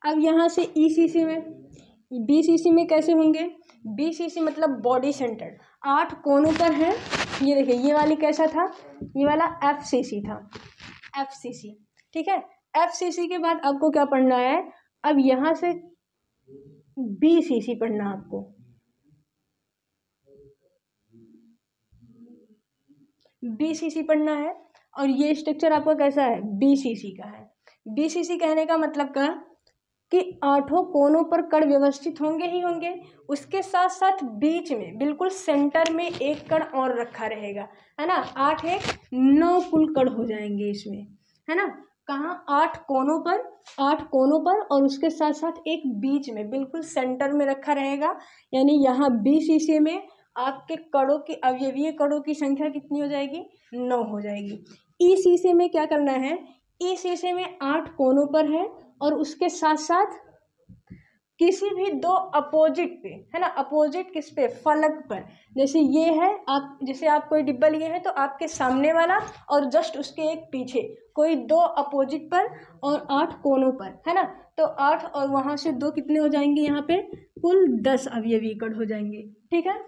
अब यहाँ से ECC में, BCC में कैसे होंगे, BCC मतलब बॉडी सेंटर, 8 कोनों पर है। ये देखिए, ये वाली कैसा था, ये वाला FCC था, FCC, ठीक है। FCC के बाद आपको क्या पढ़ना है, अब यहाँ से BCC पढ़ना है आपको। BCC पढ़ना है, और ये स्ट्रक्चर आपका कैसा है, BCC का है। BCC कहने का मतलब क्या कि आठों कोनों पर कण व्यवस्थित होंगे ही होंगे, उसके साथ साथ बीच में बिल्कुल सेंटर में एक कण और रखा रहेगा, है ना। 8 एक 9 कुल कण हो जाएंगे इसमें, है ना। कहाँ, 8 कोनों पर, 8 कोनों पर, और उसके साथ साथ एक बीच में बिल्कुल सेंटर में रखा रहेगा। यानी यहाँ BCC में आपके कणों की, अवयवीय कणों की संख्या कितनी हो जाएगी, 9 हो जाएगी। ECC में क्या करना है, ECC में 8 कोनों पर है, और उसके साथ साथ किसी भी 2 अपोजिट पे, है ना। अपोजिट किस पे, फलक पर। जैसे ये है, आप जैसे आप कोई डिब्बा लिए हैं, तो आपके सामने वाला और जस्ट उसके एक पीछे कोई 2 अपोजिट पर और 8 कोनों पर, है ना। तो 8 और वहाँ से 2 कितने हो जाएंगे, यहाँ पे कुल 10 अवयवी कण हो जाएंगे, ठीक है।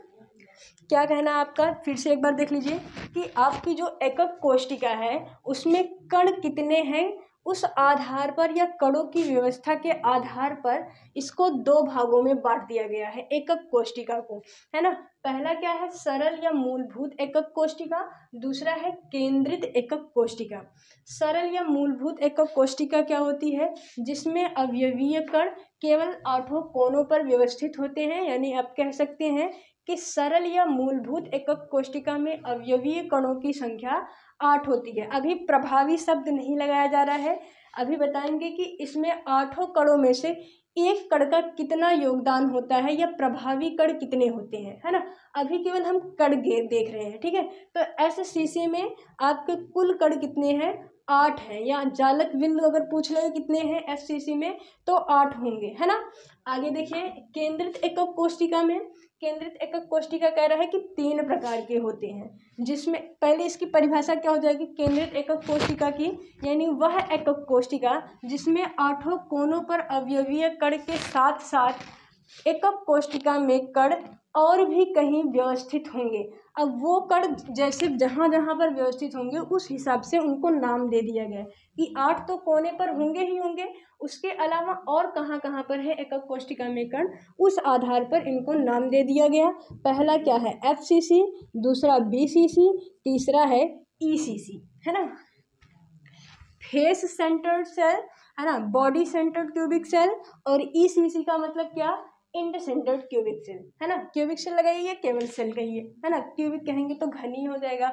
क्या कहना है आपका, फिर से एक बार देख लीजिए कि आपकी जो एकक कोशिका है उसमें कण कितने हैं, उस आधार पर या कणों की व्यवस्था के आधार पर इसको 2 भागों में बांट दिया गया है एकक कोशिका को, है ना। पहला क्या है, सरल या मूलभूत एकक कोशिका, दूसरा है केंद्रित एकक कोशिका। सरल या मूलभूत एकक कोशिका क्या होती है, जिसमें अवयवीय कण केवल 8 कोनों पर व्यवस्थित होते हैं। यानी आप कह सकते हैं कि सरल या मूलभूत एकक कोशिका में अवयवीय कणों की संख्या 8 होती है। अभी प्रभावी शब्द नहीं लगाया जा रहा है, अभी बताएंगे कि इसमें 8 कणों में से एक कण का कितना योगदान होता है या प्रभावी कण कितने होते हैं, है ना। अभी केवल हम कण देख रहे हैं, ठीक है। तो SCC में आपके कुल कण कितने हैं, 8 है। या जालक बिंदु अगर पूछ ले कितने हैं SCC में, तो 8 होंगे, है ना। आगे देखिए, केंद्रित एकक कोशिका में, केंद्रित एकक कोशिका कह रहा है कि 3 प्रकार के होते हैं, जिसमें पहले इसकी परिभाषा क्या हो जाएगी केंद्रित एकक कोशिका की, यानी वह एकक कोशिका जिसमें 8 कोनों पर अवयवीय कण के साथ साथ एकक कोशिका में कण और भी कहीं व्यवस्थित होंगे। अब वो कण जैसे जहाँ जहाँ पर व्यवस्थित होंगे उस हिसाब से उनको नाम दे दिया गया कि 8 तो कोने पर होंगे ही होंगे, उसके अलावा और कहाँ कहाँ पर है एकक कोशिका में कण, उस आधार पर इनको नाम दे दिया गया। पहला क्या है, FCC, दूसरा BCC, तीसरा है ECC, है ना। फेस सेंटर्ड सेल, है ना, बॉडी सेंटर्ड क्यूबिक सेल, और ECC का मतलब क्या, इंड सेंटर्ड क्यूबिक सेल, है ना। क्यूबिक सेल लगाइए, केवल सेल कहिए, है ना, क्यूबिक कहेंगे तो घनी हो जाएगा।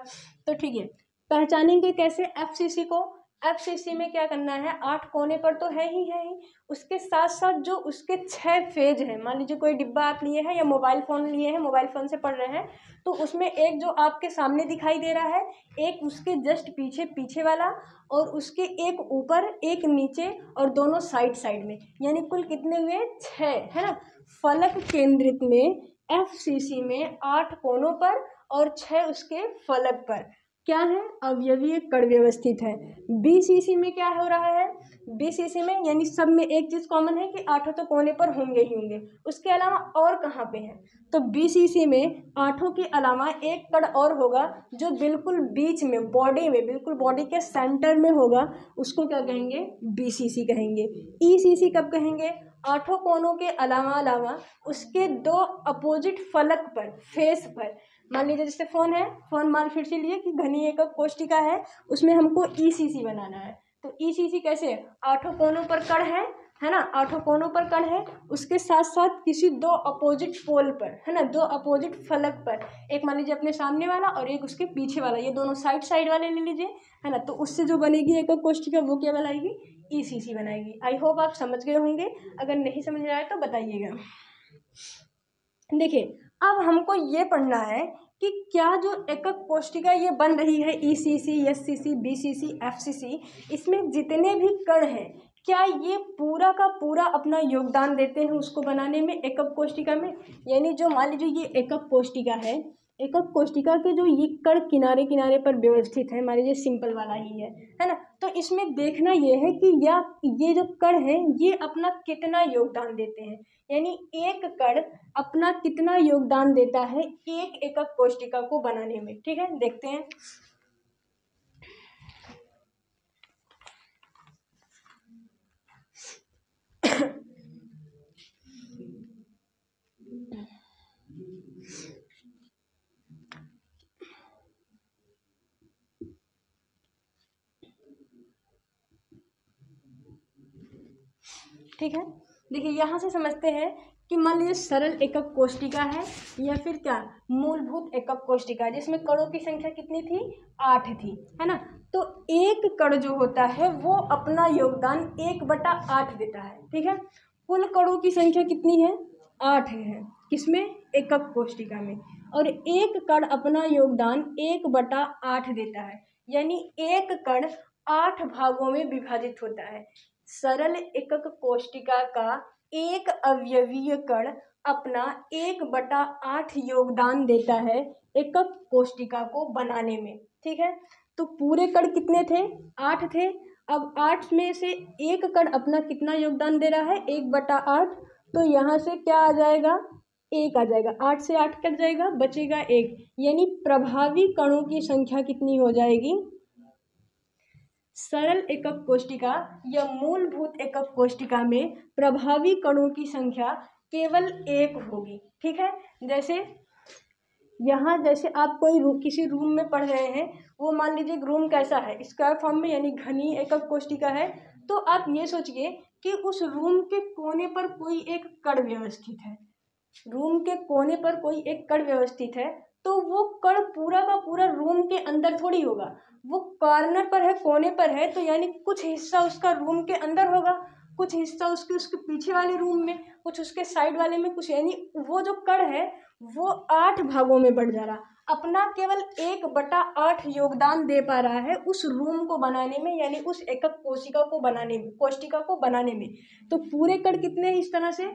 तो ठीक है, पहचानेंगे कैसे FCC को, एफसीसी में क्या करना है, 8 कोने पर तो है ही है ही, उसके साथ साथ जो उसके 6 फेज हैं, मान लीजिए कोई डिब्बा आप लिए हैं या मोबाइल फ़ोन लिए हैं, मोबाइल फ़ोन से पढ़ रहे हैं, तो उसमें एक जो आपके सामने दिखाई दे रहा है, एक उसके जस्ट पीछे पीछे वाला, और उसके एक ऊपर एक नीचे, और दोनों साइड साइड में, यानी कुल कितने हुए, 6, है ना। फलक केंद्रित में एफसीसी में 8 कोनों पर और 6 उसके फलक पर क्या है, अवयवीय कण व्यवस्थित है। बीसीसी में क्या हो रहा है, बीसीसी में यानी सब में एक चीज कॉमन है कि 8 तो कोने पर होंगे ही होंगे, उसके अलावा और कहाँ पे है, तो बीसीसी में 8 के अलावा एक कण और होगा जो बिल्कुल बीच में, बॉडी में, बिल्कुल बॉडी के सेंटर में होगा, उसको क्या कहेंगे, बीसीसी कहेंगे। ईसीसी कब कहेंगे, 8 कोनों के अलावा उसके 2 अपोजिट फलक पर, फेस पर, मान लीजिए जैसे फोन है, फोन मान फिर से लिए कि घनी एकक कोष्टिका है, उसमें हमको ईसीसी बनाना है, तो ईसीसी कैसे, 8 कोनों पर कण है ना, 8 कोनों पर कण है, उसके साथ साथ किसी 2 अपोजिट पोल पर, है ना, 2 अपोजिट फलक पर, एक मान लीजिए अपने सामने वाला और एक उसके पीछे वाला, ये दोनों साइड साइड वाले ले लीजिए, है ना, तो उससे जो बनेगी एकक कोष्टिका वो क्या बनाएगी, ईसीसी बनाएगी। आई होप आप समझ गए होंगे, अगर नहीं समझ में आए तो बताइएगा। देखिए अब हमको ये पढ़ना है कि क्या जो एकक कोष्टिका ये बन रही है, ईसीसी, एससीसी, बीसीसी, एफसीसी, इसमें जितने भी कण हैं, क्या ये पूरा का पूरा अपना योगदान देते हैं उसको बनाने में, एकक कोष्टिका में। यानी जो मान लीजिए ये एकक कोष्टिका है, एकक कोष्टिका के जो ये कण किनारे किनारे पर व्यवस्थित है, मान लीजिए सिंपल वाला ही है ना, तो इसमें देखना ये है कि या ये जो कण है ये अपना कितना योगदान देते हैं, यानी एक कण अपना कितना योगदान देता है एक एकक कोष्टिका को बनाने में। ठीक है, देखते हैं। ठीक है, देखिए यहाँ से समझते हैं कि मान लीजिए सरल एकक कोष्टिका है या फिर क्या मूलभूत एकक कोष्टिका, जिसमें कणों की संख्या कितनी थी, 8 थी, है ना, तो एक कण जो होता है वो अपना योगदान 1/8 देता है। ठीक है, कुल कणों की संख्या कितनी है, 8 है, किसमें, एकक कोष्टिका में, और एक कण अपना योगदान 1/8 देता है, यानी एक कण 8 भागों में विभाजित होता है। सरल एकक कोष्टिका का एक अवयवीय कण अपना 1/8 योगदान देता है एकक कोष्टिका को बनाने में। ठीक है, तो पूरे कण कितने थे, 8 थे, अब 8 में से एक कण अपना कितना योगदान दे रहा है, 1/8, तो यहाँ से क्या आ जाएगा, 1 आ जाएगा, 8 से 8 कट जाएगा, बचेगा 1, यानी प्रभावी कणों की संख्या कितनी हो जाएगी, सरल एकक कोष्टिका या मूलभूत एकक कोष्टिका में प्रभावी कणों की संख्या केवल 1 होगी। ठीक है, जैसे यहाँ जैसे आप कोई किसी रूम में पढ़ रहे हैं, वो मान लीजिए रूम कैसा है, स्क्वायर फॉर्म में, यानी घनी एकक कोष्टिका है, तो आप ये सोचिए कि उस रूम के कोने पर कोई एक कण व्यवस्थित है, रूम के कोने पर कोई एक कण व्यवस्थित है, तो वो कण पूरा का पूरा रूम के अंदर थोड़ी होगा, वो कॉर्नर पर है, कोने पर है, तो यानी कुछ हिस्सा उसका रूम के अंदर होगा, कुछ हिस्सा उसके उसके पीछे वाले रूम में, कुछ उसके साइड वाले में, कुछ, यानी वो जो कण है वो 8 भागों में बढ़ जा रहा, अपना केवल 1/8 योगदान दे पा रहा है उस रूम को बनाने में, यानी उस एकक कोशिका को बनाने में, कोष्टिका को बनाने में। तो पूरे कण कितने इस तरह से,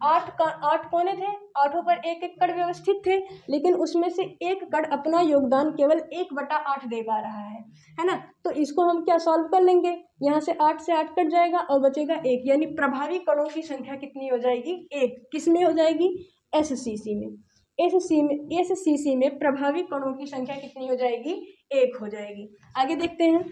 8 कोने थे, 8 पर एक एक कण व्यवस्थित थे, लेकिन उसमें से एक कण अपना योगदान केवल 1/8 दे पा रहा है ना, तो इसको हम क्या सॉल्व कर लेंगे, यहाँ से 8 से 8 कट जाएगा और बचेगा 1, यानी प्रभावी कणों की संख्या कितनी हो जाएगी, 1, किस में हो जाएगी, एससीसी में, एससीसी में प्रभावी कणों की संख्या कितनी हो जाएगी, 1 हो जाएगी। आगे देखते हैं।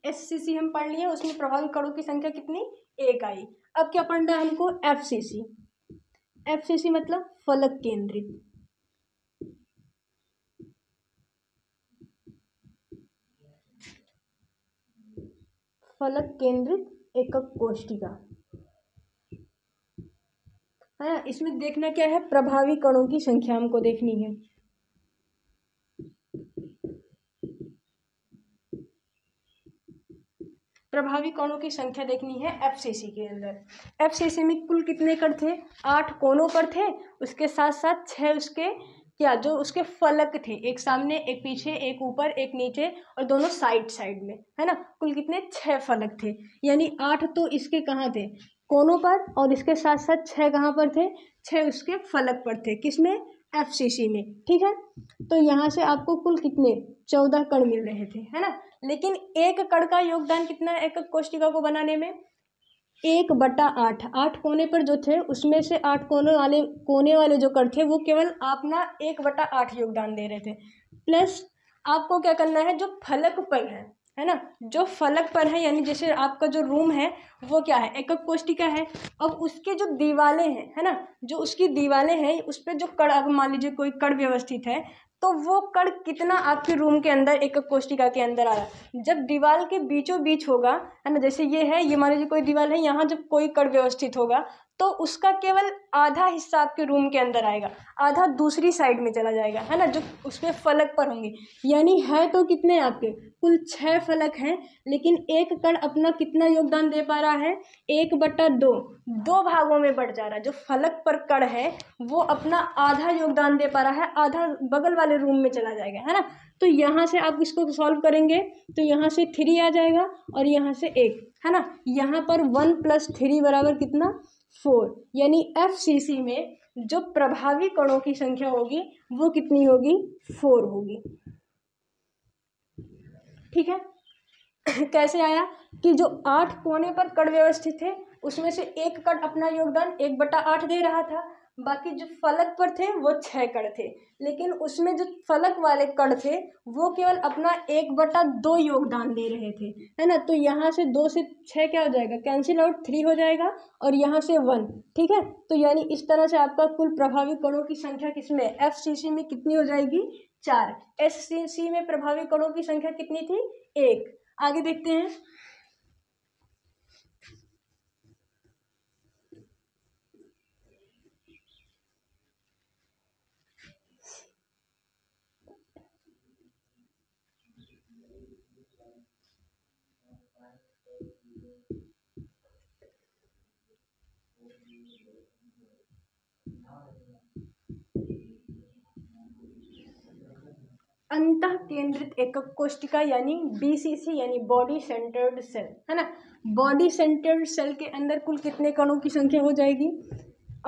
SCC हम पढ़ लिए, उसमें प्रभावी कणों की संख्या कितनी, 1 आई। अब क्या पढ़ना है हमको, FCC। FCC मतलब फलक केंद्रित, फलक केंद्रित एकक कोशिका है ना। इसमें देखना क्या है, प्रभावी कणों की संख्या हमको देखनी है। प्रभावी कोणों की संख्या देखनी है FCC के अंदर। FCC में कुल कितने कण थे, 8 कोनों पर थे, उसके साथ साथ 6 उसके क्या जो उसके फलक थे, एक सामने एक पीछे एक ऊपर एक नीचे और दोनों साइड साइड में, है ना। कुल कितने, 6 फलक थे, यानी 8 तो इसके कहाँ थे, कोनों पर, और इसके साथ साथ 6 कहाँ पर थे, 6 उसके फलक पर थे, किसमें, FCC में। ठीक है, तो यहाँ से आपको कुल कितने, 14 कण मिल रहे थे, है ना। लेकिन एक कण का योगदान कितना है एकक कोशिका को बनाने में, 1/8। 8 कोने पर जो थे उसमें से 8 कोने वाले जो कण थे वो केवल अपना 1/8 योगदान दे रहे थे। प्लस आपको क्या करना है, जो फलक पर है ना, जो फलक पर है, यानी जैसे आपका जो रूम है वो क्या है, एकक कोशिका है। अब उसके जो दीवारें हैं, है ना, जो उसकी दीवारें हैं उस पर जो कण, अब मान लीजिए कोई कण व्यवस्थित है, तो वो कण कितना आपके रूम के अंदर एकक कोशिका के अंदर आ रहा है। जब दीवार के बीचों बीच होगा, है ना, जैसे ये है, ये मान लीजिए कोई दीवार है, यहाँ जब कोई कण व्यवस्थित होगा तो उसका केवल आधा हिस्सा आपके रूम के अंदर आएगा, आधा दूसरी साइड में चला जाएगा, है ना, जो उस पर फलक पर होंगे। यानी है तो कितने आपके, कुल 6 फलक हैं, लेकिन एक कण अपना कितना योगदान दे पा रहा है, 1/2, 2 भागों में बढ़ जा रहा है। जो फलक पर कण है वो अपना आधा योगदान दे पा रहा है, आधा बगल वाले रूम में चला जाएगा, है ना। तो यहाँ से आप इसको सॉल्व करेंगे तो यहाँ से 3 आ जाएगा और यहाँ से 1, है ना। यहाँ पर 1 + 3 बराबर कितना, 4, यानी FCC में जो प्रभावी कणों की संख्या होगी वो कितनी होगी, 4 होगी। ठीक है, कैसे आया कि जो 8 कोने पर कण व्यवस्थित थे उसमें से एक कण अपना योगदान 1/8 दे रहा था, बाकी जो फलक पर थे वो 6 कण थे, लेकिन उसमें जो फलक वाले कण थे वो केवल अपना 1/2 योगदान दे रहे थे, है ना। तो यहाँ से 2 से 6 क्या हो जाएगा, कैंसिल आउट, 3 हो जाएगा और यहाँ से 1। ठीक है, तो यानी इस तरह से आपका कुल प्रभावी कणों की संख्या किसमें, FCC में कितनी हो जाएगी, 4। SCC में प्रभावी कणों की संख्या कितनी थी, 1। आगे देखते हैं, अंतः केंद्रित एकक कोशिका यानी BCC, यानी बॉडी सेंटर्ड सेल, है ना। बॉडी सेंटर्ड सेल के अंदर कुल कितने कणों की संख्या हो जाएगी,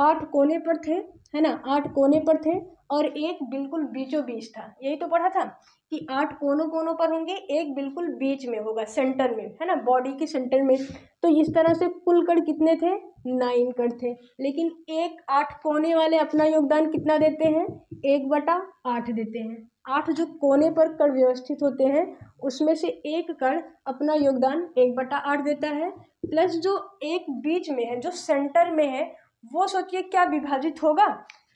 8 कोने पर थे, है ना, 8 कोने पर थे और एक बिल्कुल बीचों बीच था। यही तो पढ़ा था कि 8 कोनों कोनों पर होंगे, एक बिल्कुल बीच में होगा, सेंटर में, है ना, बॉडी के सेंटर में। तो इस तरह से कुल कण कितने थे, 9 कण थे, लेकिन एक 8 कोने वाले अपना योगदान कितना देते हैं, 1/8 देते हैं। 8 जो कोने पर कण व्यवस्थित होते हैं उसमें से एक कण अपना योगदान 1/8 देता है, प्लस जो एक बीच में है, जो सेंटर में है, वो सोचिए क्या विभाजित होगा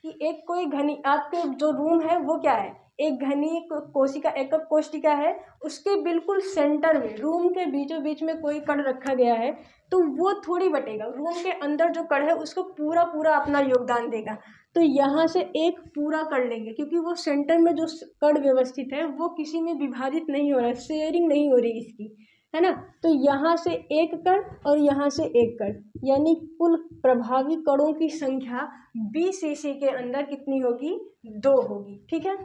कि एक कोई घनी, आपके जो रूम है वो क्या है, एक घनी कोशिका, एकक कोशिका है, उसके बिल्कुल सेंटर में, रूम के बीचों बीच में कोई कण रखा गया है, तो वो थोड़ी बटेगा, रूम के अंदर जो कण है उसको पूरा पूरा अपना योगदान देगा। तो यहाँ से एक पूरा कर लेंगे, क्योंकि वो सेंटर में जो कण व्यवस्थित है वो किसी में विभाजित नहीं हो रहा है, शेयरिंग नहीं हो रही इसकी, है ना। तो यहाँ से एक कण और यहाँ से एक कण, यानी कुल प्रभावी कणों की संख्या BCC के अंदर कितनी होगी, 2 होगी। ठीक है,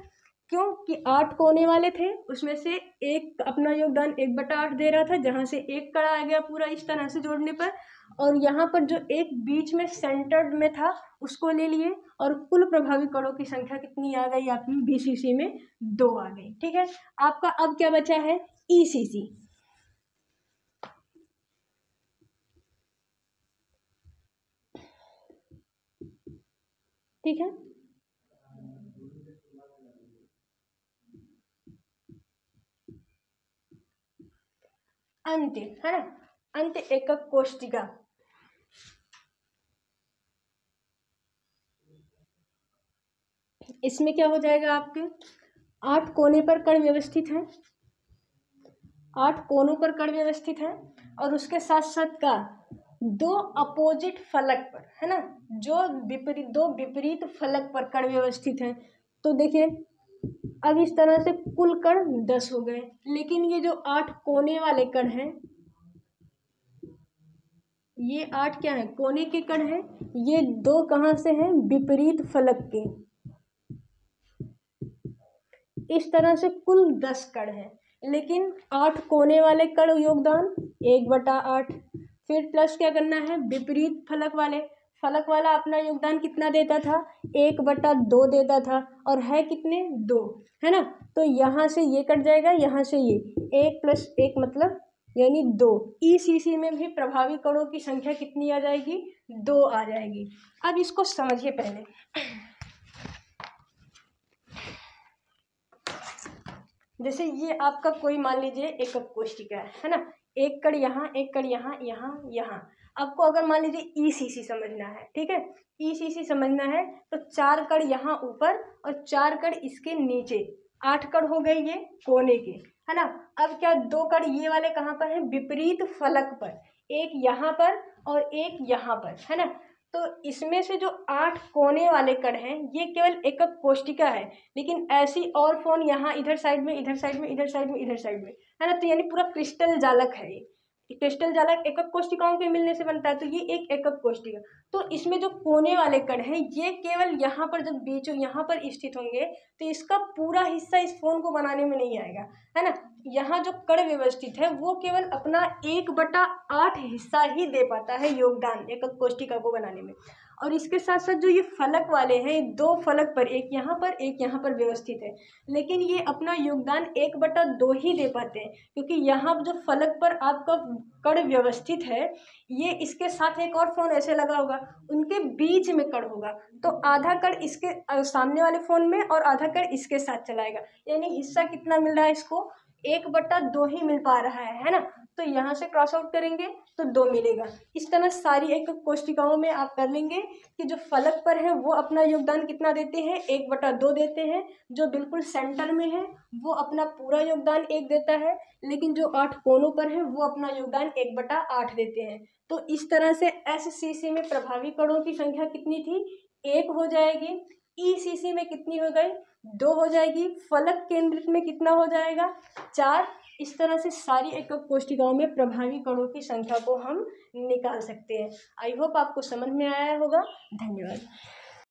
क्यों कि 8 कोने वाले थे, उसमें से एक अपना योगदान 1/8 दे रहा था, जहाँ से एक कड़ा आ गया पूरा इस तरह से जोड़ने पर, और यहाँ पर जो एक बीच में सेंटर्ड में था उसको ले लिए, और कुल प्रभावी कणों की संख्या कितनी आ गई आपकी BCC में, 2 आ गई। ठीक है, आपका अब क्या बचा है, ECC। ठीक है, अंत्य, है ना, अंत्य एकक कोशिका। इसमें क्या हो जाएगा, आपके 8 कोने पर कण व्यवस्थित हैं, 8 कोनों पर कण व्यवस्थित हैं, और उसके साथ साथ का 2 अपोजिट फलक पर, है ना, जो विपरीत 2 विपरीत फलक पर कण व्यवस्थित हैं। तो देखिए अब इस तरह से कुल कण 10 हो गए, लेकिन ये जो 8 कोने वाले कण हैं, ये 8 क्या है, कोने के कण हैं, ये 2 कहाँ से हैं, विपरीत फलक के। इस तरह से कुल 10 कण हैं, लेकिन 8 कोने वाले कण योगदान 1/8, फिर प्लस क्या करना है, विपरीत फलक वाले, फलक वाला अपना योगदान कितना देता था, 1/2 देता था, और है कितने, 2, है ना। तो यहाँ से ये कट जाएगा, यहाँ से ये 1 + 1 मतलब यानी 2। ईसीसी में भी प्रभावी कणों की संख्या कितनी आ जाएगी, 2 आ जाएगी। अब इसको समझिए पहले। जैसे ये आपका कोई मान लीजिए एकक कोशिका है ना, एक कण यहाँ, एक कण यहाँ, यहाँ, यहाँ। आपको अगर मान लीजिए ईसीसी समझना है, ठीक है, ईसीसी समझना है, तो 4 कण यहाँ ऊपर और 4 कण इसके नीचे, 8 कण हो गए ये कोने के, है ना। अब क्या 2 कण ये वाले कहाँ पर है, विपरीत फलक पर, एक यहाँ पर और एक यहाँ पर, है ना। तो इसमें से जो 8 कोने वाले कण हैं, ये केवल एकक कोशिका है, लेकिन ऐसी और फोन यहाँ इधर साइड में, इधर साइड में, इधर साइड में, इधर साइड में, है ना। तो यानी पूरा क्रिस्टल जालक है ये। क्रिस्टल जालक एकक कोशिकाओं के मिलने से बनता है, तो ये एक एकक कोशिका। तो इसमें जो कोने वाले कण हैं, ये केवल यहाँ पर जब बीचों यहाँ पर स्थित होंगे, तो इसका पूरा हिस्सा इस फोन को बनाने में नहीं आएगा, है ना। यहाँ जो कण व्यवस्थित है वो केवल अपना 1/8 हिस्सा ही दे पाता है योगदान एकक कोशिका को बनाने में। और इसके साथ साथ जो ये फलक वाले हैं, 2 फलक पर, एक यहाँ पर एक यहाँ पर व्यवस्थित है, लेकिन ये अपना योगदान 1/2 ही दे पाते हैं, क्योंकि यहाँ जो फलक पर आपका कण व्यवस्थित है, ये इसके साथ एक और फोन ऐसे लगा होगा, उनके बीच में कण होगा, तो आधा कण इसके सामने वाले फोन में और आधा कण इसके साथ चलाएगा, यानी हिस्सा कितना मिल रहा है इसको, 1/2 ही मिल पा रहा है ना। तो यहाँ से क्रॉस आउट करेंगे तो 2 मिलेगा। इस तरह सारी एकक कोशिकाओं में आप कर लेंगे कि जो फलक पर है वो अपना योगदान कितना देते हैं, 1/2 देते हैं, जो बिल्कुल सेंटर में है वो अपना पूरा योगदान 1 देता है, लेकिन जो 8 कोनों पर है वो अपना योगदान 1/8 देते हैं। तो इस तरह से एससीसी में प्रभावी कणों की संख्या कितनी थी, 1 हो जाएगी, ईसीसी में कितनी हो गई, 2 हो जाएगी, फलक केंद्रित में कितना हो जाएगा, 4। इस तरह से सारी एकक कोशिकाओं में प्रभावी कणों की संख्या को हम निकाल सकते हैं। आई होप आपको समझ में आया होगा। धन्यवाद।